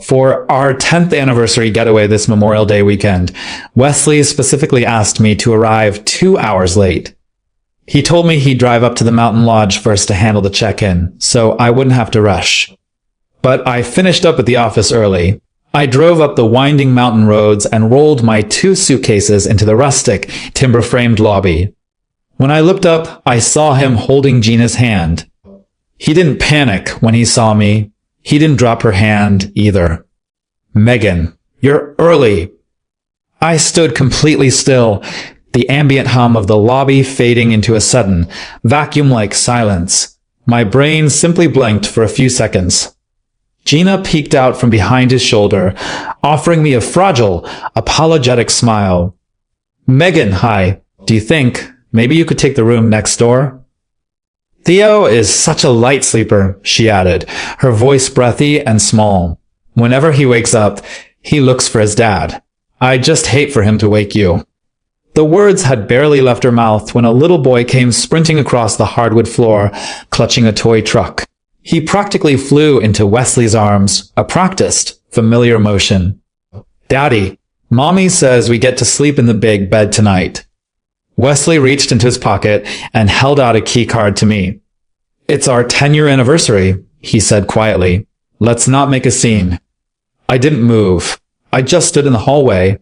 for our 10th anniversary getaway this Memorial Day weekend, Wesley specifically asked me to arrive 2 hours late. He told me he'd drive up to the mountain lodge first to handle the check-in, so I wouldn't have to rush. But I finished up at the office early. I drove up the winding mountain roads and rolled my 2 suitcases into the rustic, timber-framed lobby. When I looked up, I saw him holding Gina's hand. He didn't panic when he saw me. He didn't drop her hand either. "Megan, you're early." I stood completely still, the ambient hum of the lobby fading into a sudden, vacuum-like silence. My brain simply blinked for a few seconds. Gina peeked out from behind his shoulder, offering me a fragile, apologetic smile. "Megan, hi. Do you think maybe you could take the room next door?" "Theo is such a light sleeper," she added, her voice breathy and small. "Whenever he wakes up, he looks for his dad. I just hate for him to wake you." The words had barely left her mouth when a little boy came sprinting across the hardwood floor, clutching a toy truck. He practically flew into Wesley's arms, a practiced, familiar motion. "Daddy, Mommy says we get to sleep in the big bed tonight." Wesley reached into his pocket and held out a key card to me. "It's our 10-year anniversary," he said quietly. "Let's not make a scene." I didn't move. I just stood in the hallway.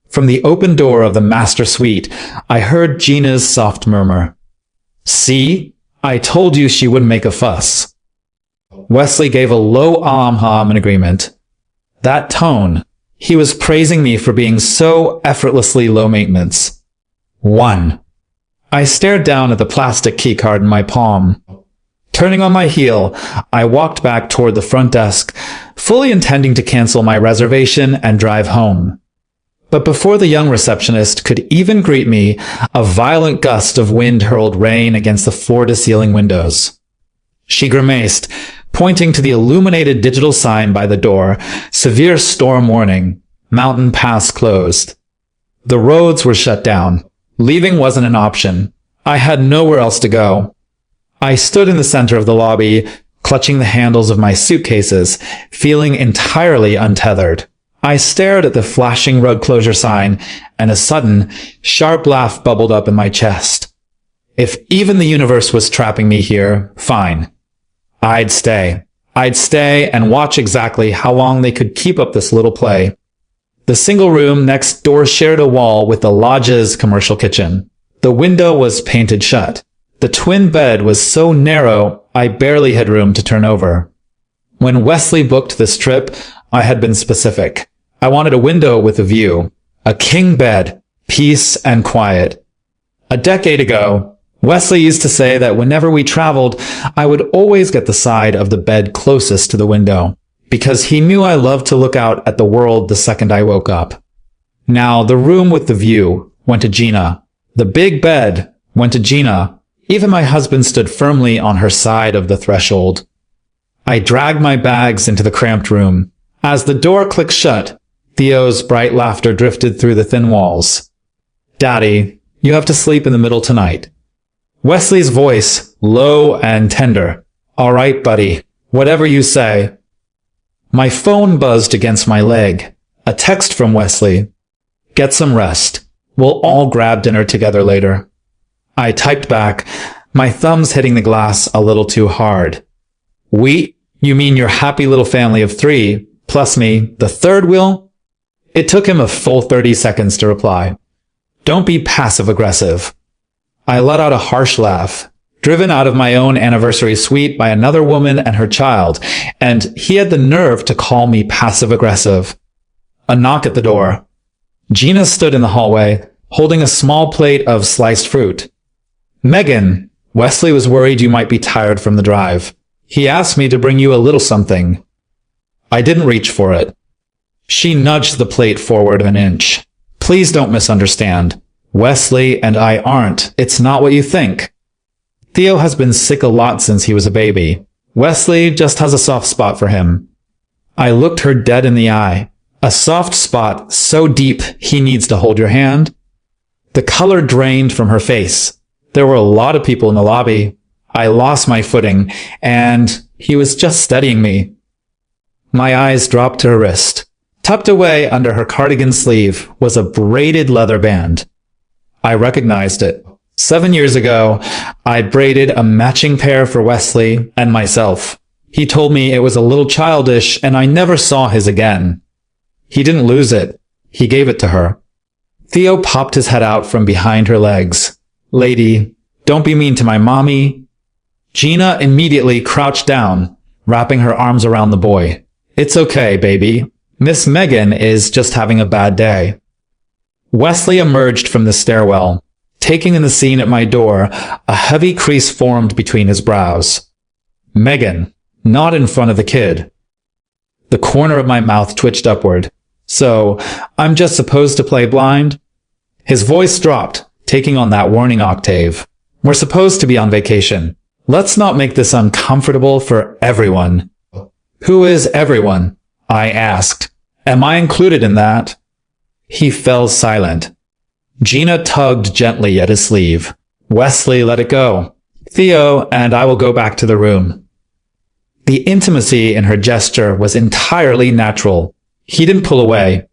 From the open door of the master suite, I heard Gina's soft murmur. "See? I told you she wouldn't make a fuss." Wesley gave a low hum in agreement. That tone, he was praising me for being so effortlessly low maintenance. 1. I stared down at the plastic keycard in my palm. Turning on my heel, I walked back toward the front desk, fully intending to cancel my reservation and drive home. But before the young receptionist could even greet me, a violent gust of wind hurled rain against the floor-to-ceiling windows. She grimaced, pointing to the illuminated digital sign by the door, "Severe storm warning, mountain pass closed." The roads were shut down. Leaving wasn't an option. I had nowhere else to go. I stood in the center of the lobby, clutching the handles of my suitcases, feeling entirely untethered. I stared at the flashing rug closure sign, and a sudden, sharp laugh bubbled up in my chest. If even the universe was trapping me here, fine. I'd stay. I'd stay and watch exactly how long they could keep up this little play. The single room next door shared a wall with the lodge's commercial kitchen. The window was painted shut. The twin bed was so narrow, I barely had room to turn over. When Wesley booked this trip, I had been specific. I wanted a window with a view. A king bed, peace and quiet. A decade ago, Wesley used to say that whenever we traveled, I would always get the side of the bed closest to the window, because he knew I loved to look out at the world the second I woke up. Now, the room with the view went to Gina. The big bed went to Gina. Even my husband stood firmly on her side of the threshold. I dragged my bags into the cramped room. As the door clicked shut, Theo's bright laughter drifted through the thin walls. "Daddy, you have to sleep in the middle tonight." Wesley's voice, low and tender. "All right, buddy. Whatever you say." My phone buzzed against my leg. A text from Wesley. "Get some rest. We'll all grab dinner together later." I typed back, my thumbs hitting the glass a little too hard. "We? You mean your happy little family of 3, plus me, the third wheel?" It took him a full 30 seconds to reply. "Don't be passive-aggressive." I let out a harsh laugh, driven out of my own anniversary suite by another woman and her child, and he had the nerve to call me passive-aggressive. A knock at the door. Gina stood in the hallway, holding a small plate of sliced fruit. "Megan, Wesley was worried you might be tired from the drive. He asked me to bring you a little something." I didn't reach for it. She nudged the plate forward an inch. "Please don't misunderstand. Wesley and I aren't. It's not what you think. Theo has been sick a lot since he was a baby. Wesley just has a soft spot for him." I looked her dead in the eye. "A soft spot so deep he needs to hold your hand?" The color drained from her face. There were a lot of people in the lobby. I lost my footing, and he was just steadying me. My eyes dropped to her wrist. Tucked away under her cardigan sleeve was a braided leather band. I recognized it. 7 years ago, I'd braided a matching pair for Wesley and myself. He told me it was a little childish and I never saw his again. He didn't lose it. He gave it to her. Theo popped his head out from behind her legs. Lady, don't be mean to my mommy. Gina immediately crouched down, wrapping her arms around the boy. It's okay, baby. Miss Megan is just having a bad day. Wesley emerged from the stairwell. Taking in the scene at my door, a heavy crease formed between his brows. Megan, not in front of the kid. The corner of my mouth twitched upward. So, I'm just supposed to play blind? His voice dropped, taking on that warning octave. We're supposed to be on vacation. Let's not make this uncomfortable for everyone. Who is everyone? I asked. Am I included in that? He fell silent. Gina tugged gently at his sleeve. Wesley let it go. Theo and I will go back to the room. The intimacy in her gesture was entirely natural. He didn't pull away.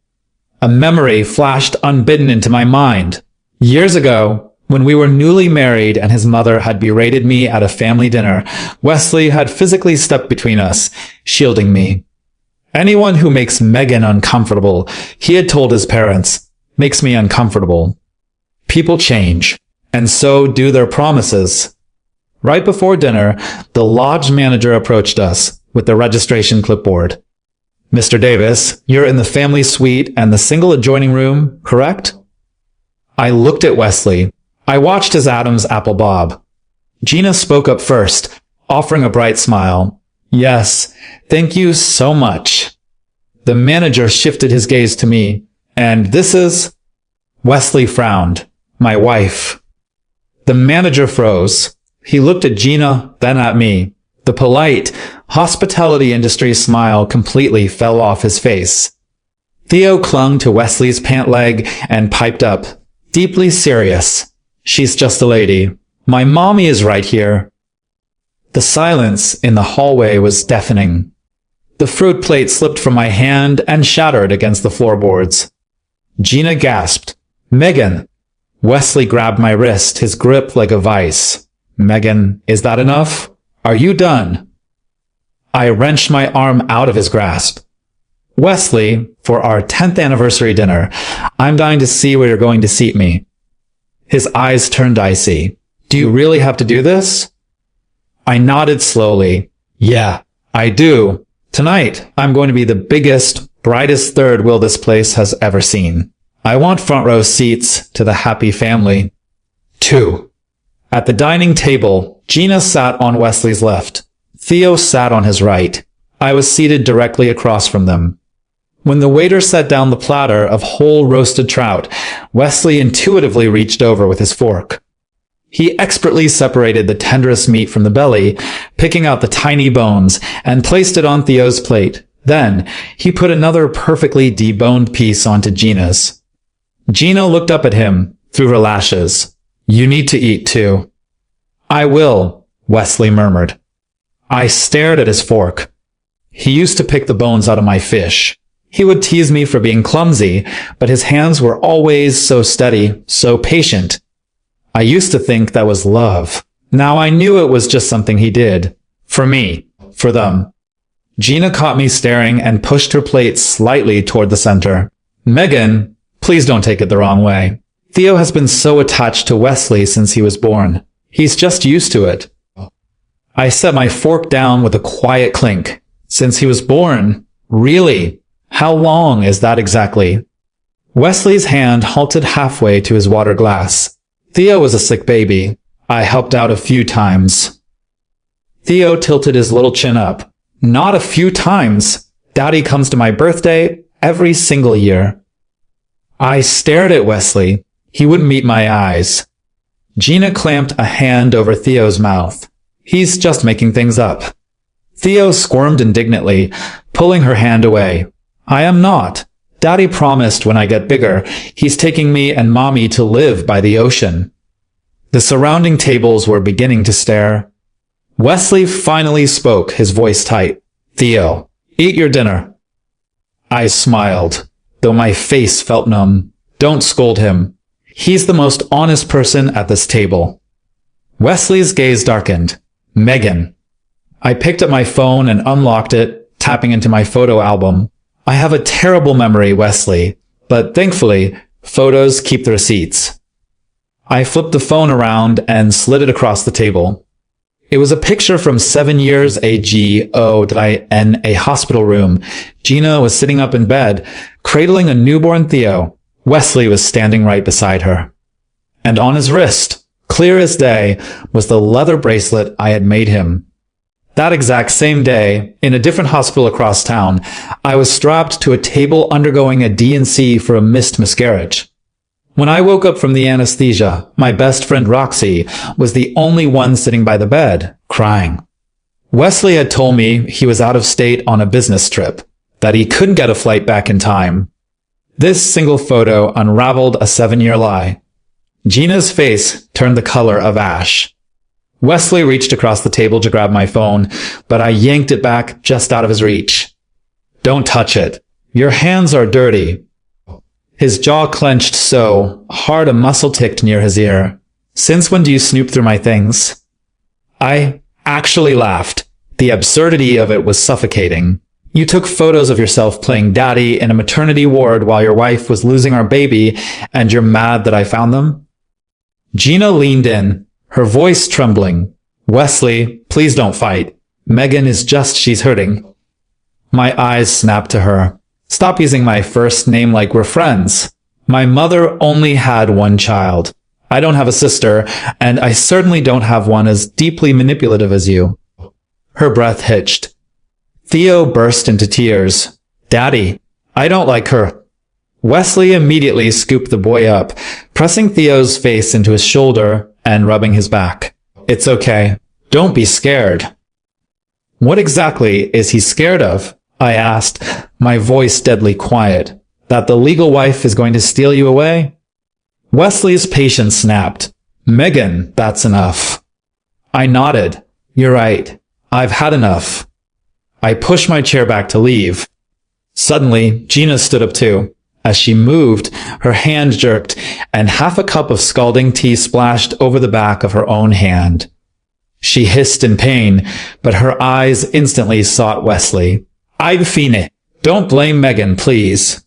A memory flashed unbidden into my mind. Years ago, when we were newly married and his mother had berated me at a family dinner, Wesley had physically stepped between us, shielding me. Anyone who makes Megan uncomfortable, he had told his parents, makes me uncomfortable. People change, and so do their promises. Right before dinner, the lodge manager approached us with the registration clipboard. Mr. Davis, you're in the family suite and the single adjoining room, correct? I looked at Wesley. I watched his Adam's apple bob. Gina spoke up first, offering a bright smile. Yes, thank you so much. The manager shifted his gaze to me. And this is? Wesley frowned. My wife. The manager froze. He looked at Gina, then at me. The polite, hospitality industry smile completely fell off his face. Theo clung to Wesley's pant leg and piped up, deeply serious. She's just a lady. My mommy is right here. The silence in the hallway was deafening. The fruit plate slipped from my hand and shattered against the floorboards. Gina gasped. Megan! Wesley grabbed my wrist, his grip like a vice. Megan, is that enough? Are you done? I wrenched my arm out of his grasp. Wesley, for our 10th anniversary dinner, I'm dying to see where you're going to seat me. His eyes turned icy. Do you really have to do this? I nodded slowly. Yeah, I do. Tonight, I'm going to be the biggest, brightest third wheel this place has ever seen. I want front row seats to the happy family. 2. At the dining table, Gina sat on Wesley's left. Theo sat on his right. I was seated directly across from them. When the waiter set down the platter of whole roasted trout, Wesley intuitively reached over with his fork. He expertly separated the tenderest meat from the belly, picking out the tiny bones, and placed it on Theo's plate. Then, he put another perfectly deboned piece onto Gina's. Gina looked up at him through her lashes. You need to eat too. I will, Wesley murmured. I stared at his fork. He used to pick the bones out of my fish. He would tease me for being clumsy, but his hands were always so steady, so patient. I used to think that was love. Now I knew it was just something he did. For me. For them. Gina caught me staring and pushed her plate slightly toward the center. Megan, please don't take it the wrong way. Theo has been so attached to Wesley since he was born. He's just used to it. I set my fork down with a quiet clink. Since he was born? Really? How long is that exactly? Wesley's hand halted halfway to his water glass. Theo was a sick baby. I helped out a few times. Theo tilted his little chin up. Not a few times. Daddy comes to my birthday every single year. I stared at Wesley. He wouldn't meet my eyes. Gina clamped a hand over Theo's mouth. He's just making things up. Theo squirmed indignantly, pulling her hand away. I am not. Daddy promised when I get bigger, he's taking me and Mommy to live by the ocean. The surrounding tables were beginning to stare. Wesley finally spoke, his voice tight. Theo, Eat your dinner. I smiled, though my face felt numb. Don't scold him. He's the most honest person at this table. Wesley's gaze darkened. Megan. I picked up my phone and unlocked it, tapping into my photo album. I have a terrible memory, Wesley, but thankfully, photos keep the receipts. I flipped the phone around and slid it across the table. It was a picture from 7 years ago in a hospital room. Gina was sitting up in bed, cradling a newborn Theo. Wesley was standing right beside her. And on his wrist, clear as day, was the leather bracelet I had made him. That exact same day, in a different hospital across town, I was strapped to a table undergoing a D&C for a missed miscarriage. When I woke up from the anesthesia, my best friend Roxy was the only one sitting by the bed, crying. Wesley had told me he was out of state on a business trip, that he couldn't get a flight back in time. This single photo unraveled a 7-year lie. Gina's face turned the color of ash. Wesley reached across the table to grab my phone, but I yanked it back just out of his reach. Don't touch it. Your hands are dirty. His jaw clenched so hard a muscle ticked near his ear. Since when do you snoop through my things? I actually laughed. The absurdity of it was suffocating. You took photos of yourself playing daddy in a maternity ward while your wife was losing our baby, and you're mad that I found them? Gina leaned in, her voice trembling. Wesley, please don't fight. Megan is she's hurting. My eyes snapped to her. Stop using my first name like we're friends. My mother only had one child. I don't have a sister, and I certainly don't have one as deeply manipulative as you. Her breath hitched. Theo burst into tears. Daddy, I don't like her. Wesley immediately scooped the boy up, pressing Theo's face into his shoulder and rubbing his back. It's okay. Don't be scared. What exactly is he scared of? I asked, my voice deadly quiet. That the legal wife is going to steal you away? Wesley's patience snapped. Megan, that's enough. I nodded. You're right. I've had enough. I pushed my chair back to leave. Suddenly, Gina stood up too. As she moved, her hand jerked, and half a cup of scalding tea splashed over the back of her own hand. She hissed in pain, but her eyes instantly sought Wesley. I'm fine. Don't blame Megan, please.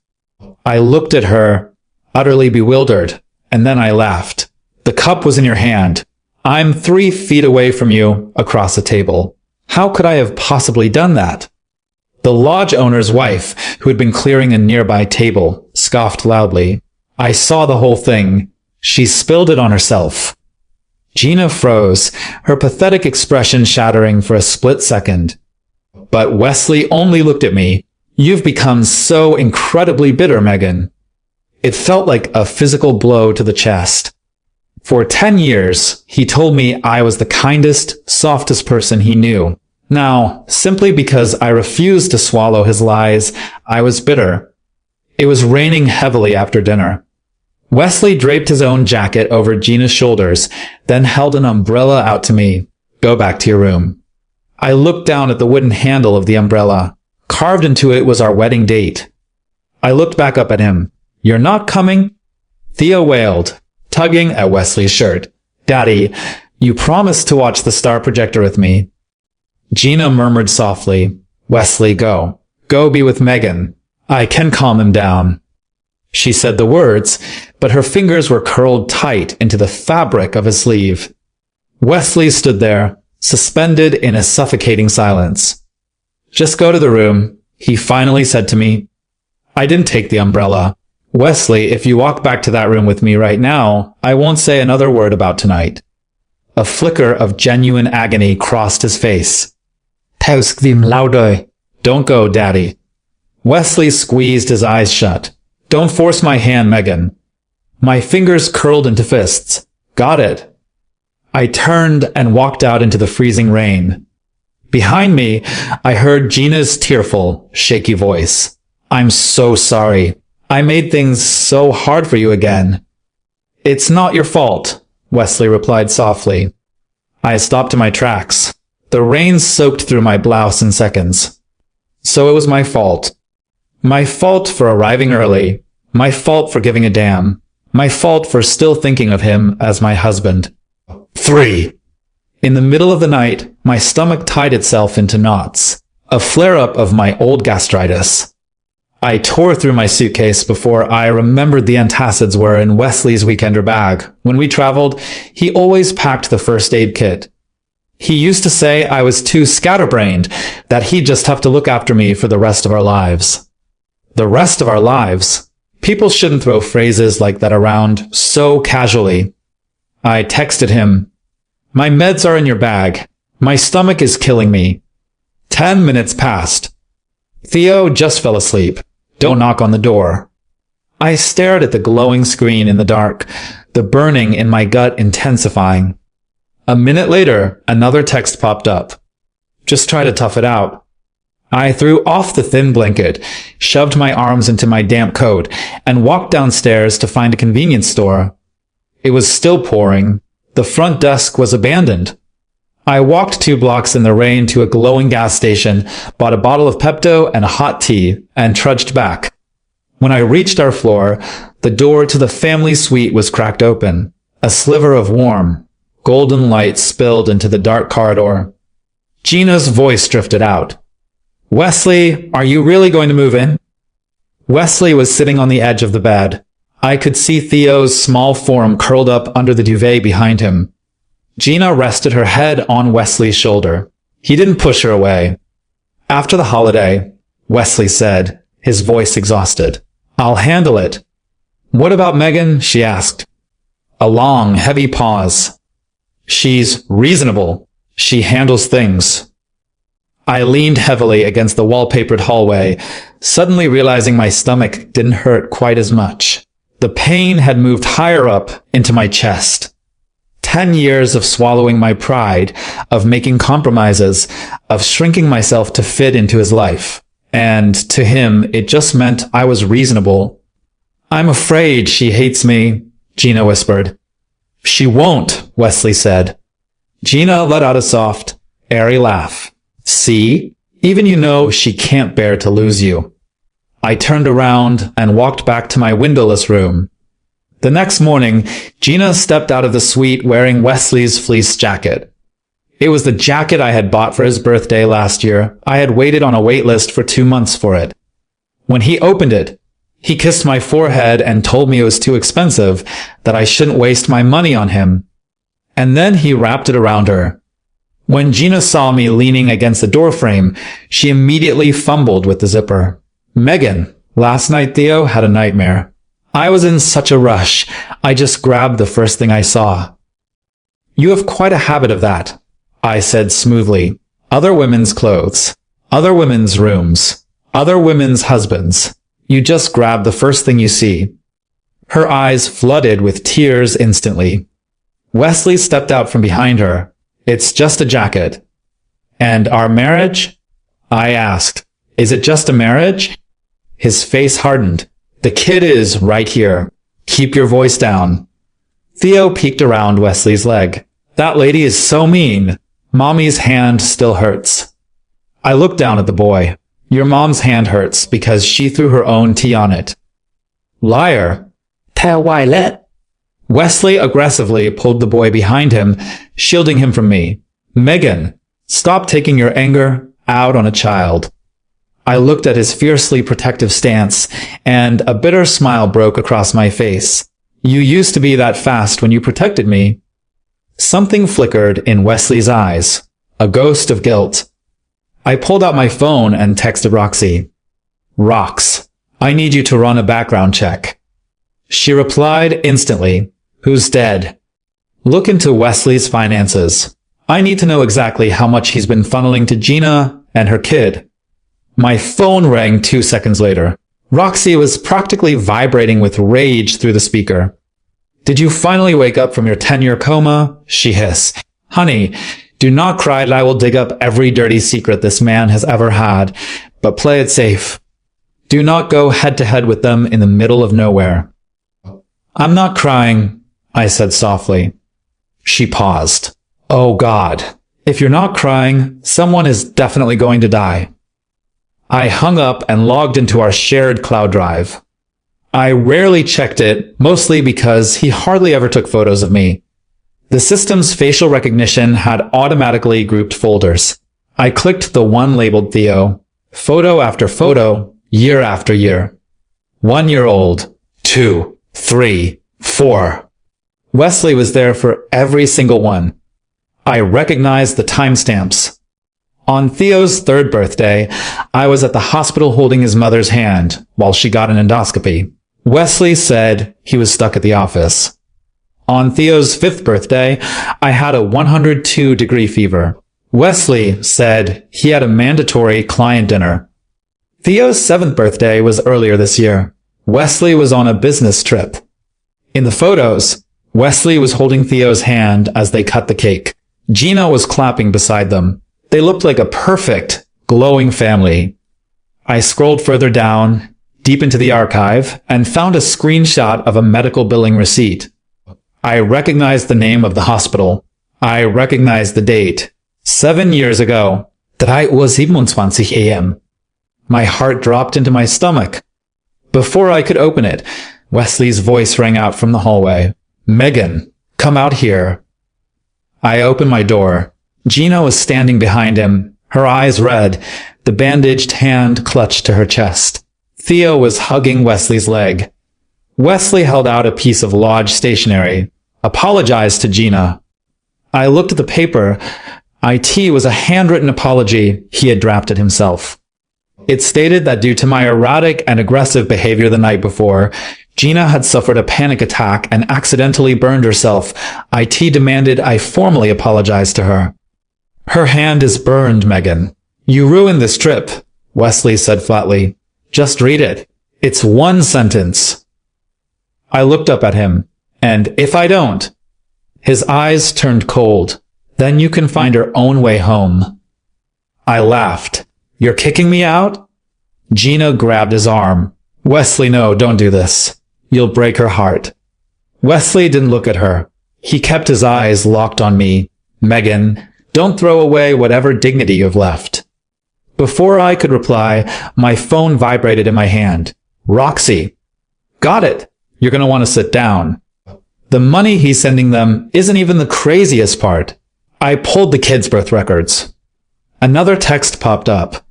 I looked at her, utterly bewildered, and then I laughed. The cup was in your hand. I'm 3 feet away from you, across the table. How could I have possibly done that? The lodge owner's wife, who had been clearing a nearby table, scoffed loudly. I saw the whole thing. She spilled it on herself. Gina froze, her pathetic expression shattering for a split second. But Wesley only looked at me. You've become so incredibly bitter, Megan. It felt like a physical blow to the chest. For 10 years, he told me I was the kindest, softest person he knew. Now, simply because I refused to swallow his lies, I was bitter. It was raining heavily after dinner. Wesley draped his own jacket over Gina's shoulders, then held an umbrella out to me. Go back to your room. I looked down at the wooden handle of the umbrella. Carved into it was our wedding date. I looked back up at him. You're not coming? Theo wailed, tugging at Wesley's shirt. Daddy, you promised to watch the star projector with me. Gina murmured softly. Wesley, go. Go be with Megan. I can calm him down. She said the words, but her fingers were curled tight into the fabric of his sleeve. Wesley stood there, suspended in a suffocating silence. Just go to the room, he finally said to me. I didn't take the umbrella. Wesley, if you walk back to that room with me right now, I won't say another word about tonight. A flicker of genuine agony crossed his face. Tauskvim laudoi. Don't go, Daddy. Wesley squeezed his eyes shut. Don't force my hand, Megan. My fingers curled into fists. Got it. I turned and walked out into the freezing rain. Behind me, I heard Gina's tearful, shaky voice. I'm so sorry. I made things so hard for you again. It's not your fault, Wesley replied softly. I stopped in my tracks. The rain soaked through my blouse in seconds. So it was my fault. My fault for arriving early. My fault for giving a damn. My fault for still thinking of him as my husband. 3. In the middle of the night, my stomach tied itself into knots. A flare-up of my old gastritis. I tore through my suitcase before I remembered the antacids were in Wesley's weekender bag. When we traveled, he always packed the first aid kit. He used to say I was too scatterbrained, that he'd just have to look after me for the rest of our lives. The rest of our lives? People shouldn't throw phrases like that around so casually. I texted him, "My meds are in your bag. My stomach is killing me." 10 minutes passed. Theo just fell asleep. Don't knock on the door. I stared at the glowing screen in the dark, the burning in my gut intensifying. A minute later, another text popped up. "Just try to tough it out." I threw off the thin blanket, shoved my arms into my damp coat, and walked downstairs to find a convenience store. It was still pouring. The front desk was abandoned. I walked 2 blocks in the rain to a glowing gas station, bought a bottle of Pepto and a hot tea, and trudged back. When I reached our floor, the door to the family suite was cracked open. A sliver of warm, golden light spilled into the dark corridor. Gina's voice drifted out. "Wesley, are you really going to move in?" Wesley was sitting on the edge of the bed. I could see Theo's small form curled up under the duvet behind him. Gina rested her head on Wesley's shoulder. He didn't push her away. "After the holiday," Wesley said, his voice exhausted. "I'll handle it." "What about Megan?" she asked. A long, heavy pause. "She's reasonable. She handles things." I leaned heavily against the wallpapered hallway, suddenly realizing my stomach didn't hurt quite as much. The pain had moved higher up into my chest. 10 years of swallowing my pride, of making compromises, of shrinking myself to fit into his life. And to him, it just meant I was reasonable. "I'm afraid she hates me," Gina whispered. "She won't," Wesley said. Gina let out a soft, airy laugh. "See? Even you know she can't bear to lose you." I turned around and walked back to my windowless room. The next morning, Gina stepped out of the suite wearing Wesley's fleece jacket. It was the jacket I had bought for his birthday last year. I had waited on a wait list for 2 months for it. When he opened it, he kissed my forehead and told me it was too expensive, that I shouldn't waste my money on him. And then he wrapped it around her. When Gina saw me leaning against the doorframe, she immediately fumbled with the zipper. "Megan, last night Theo had a nightmare. I was in such a rush, I just grabbed the first thing I saw." "You have quite a habit of that," I said smoothly. "Other women's clothes, other women's rooms, other women's husbands. You just grab the first thing you see." Her eyes flooded with tears instantly. Wesley stepped out from behind her. "It's just a jacket." "And our marriage?" I asked. "Is it just a marriage?" His face hardened. "The kid is right here. Keep your voice down." Theo peeked around Wesley's leg. "That lady is so mean. Mommy's hand still hurts." I looked down at the boy. "Your mom's hand hurts because she threw her own tea on it." "Liar." "Tell why let." Wesley aggressively pulled the boy behind him, shielding him from me. "Megan, stop taking your anger out on a child." I looked at his fiercely protective stance, and a bitter smile broke across my face. "You used to be that fast when you protected me." Something flickered in Wesley's eyes, a ghost of guilt. I pulled out my phone and texted Roxy. "Rox, I need you to run a background check." She replied instantly, "Who's dead?" "Look into Wesley's finances. I need to know exactly how much he's been funneling to Gina and her kid." My phone rang 2 seconds later. Roxy was practically vibrating with rage through the speaker. "Did you finally wake up from your 10-year coma?" she hissed. "Honey, do not cry that I will dig up every dirty secret this man has ever had, but play it safe. Do not go head-to-head with them in the middle of nowhere." "I'm not crying," I said softly. She paused. "Oh God, if you're not crying, someone is definitely going to die." I hung up and logged into our shared cloud drive. I rarely checked it, mostly because he hardly ever took photos of me. The system's facial recognition had automatically grouped folders. I clicked the one labeled Theo. Photo after photo, year after year. 1 year old, 2, 3, 4. Wesley was there for every single one. I recognized the timestamps. On Theo's 3rd birthday, I was at the hospital holding his mother's hand while she got an endoscopy. Wesley said he was stuck at the office. On Theo's 5th birthday, I had a 102-degree fever. Wesley said he had a mandatory client dinner. Theo's 7th birthday was earlier this year. Wesley was on a business trip. In the photos, Wesley was holding Theo's hand as they cut the cake. Gina was clapping beside them. They looked like a perfect, glowing family. I scrolled further down, deep into the archive, and found a screenshot of a medical billing receipt. I recognized the name of the hospital. I recognized the date. 7 years ago. 3:27 a.m. My heart dropped into my stomach. Before I could open it, Wesley's voice rang out from the hallway. "Megan, come out here." I opened my door. Gina was standing behind him, her eyes red, the bandaged hand clutched to her chest. Theo was hugging Wesley's leg. Wesley held out a piece of lodge stationery, apologized to Gina. I looked at the paper. IT was a handwritten apology he had drafted himself. It stated that due to my erratic and aggressive behavior the night before, Gina had suffered a panic attack and accidentally burned herself. IT demanded I formally apologize to her. "Her hand is burned, Megan. You ruined this trip," Wesley said flatly. "Just read it. It's one sentence." I looked up at him, and if I don't? His eyes turned cold. "Then you can find her own way home." I laughed. "You're kicking me out?" Gina grabbed his arm. "Wesley, no, don't do this. You'll break her heart." Wesley didn't look at her. He kept his eyes locked on me. "Megan, don't throw away whatever dignity you've left." Before I could reply, my phone vibrated in my hand. "Roxy." "Got it. You're going to want to sit down." The money he's sending them isn't even the craziest part. I pulled the kids' birth records. Another text popped up.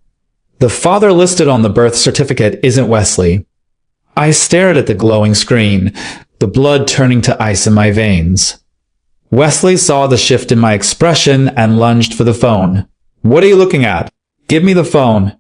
The father listed on the birth certificate isn't Wesley. I stared at the glowing screen, the blood turning to ice in my veins. Wesley saw the shift in my expression and lunged for the phone. "What are you looking at? Give me the phone."